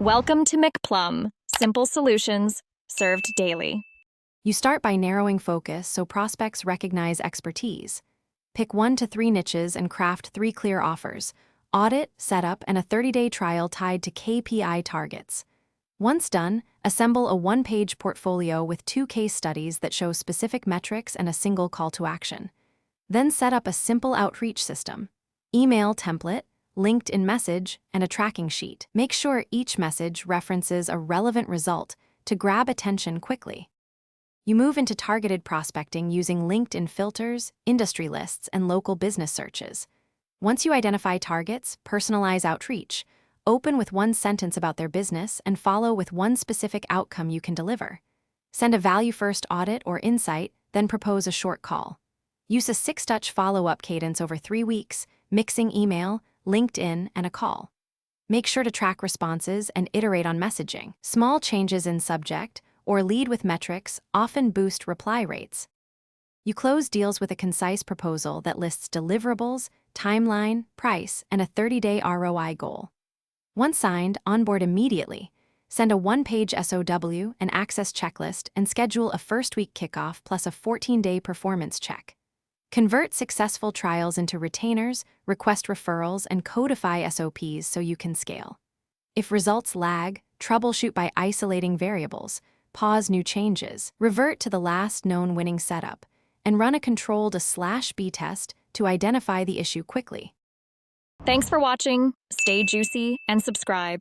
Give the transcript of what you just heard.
Welcome to McPlum, simple solutions served daily. You start by narrowing focus so prospects recognize expertise. Pick 1 to 3 niches and craft 3 clear offers: audit, setup, and a 30-day trial tied to KPI targets. Once done, assemble a 1-page portfolio with 2 case studies that show specific metrics and a single call to action. Then set up a simple outreach system: email template, LinkedIn message, and a tracking sheet. Make sure each message references a relevant result to grab attention quickly. You move into targeted prospecting using LinkedIn filters, industry lists, and local business searches. Once you identify targets, personalize outreach. Open with 1 sentence about their business and follow with 1 specific outcome you can deliver. Send a value-first audit or insight, then propose a short call. Use a 6-touch follow-up cadence over 3 weeks, mixing email, LinkedIn, and a call. Make sure to track responses and iterate on messaging. Small changes in subject or lead with metrics often boost reply rates. You close deals with a concise proposal that lists deliverables, timeline, price, and a 30-day ROI goal. Once signed, onboard immediately. Send a 1-page SOW, an access checklist, and schedule a first-week kickoff plus a 14-day performance check. Convert successful trials into retainers, request referrals, and codify SOPs so you can scale. If results lag, troubleshoot by isolating variables, pause new changes, revert to the last known winning setup, and run a controlled A/B test to identify the issue quickly. Thanks for watching. Stay juicy and subscribe.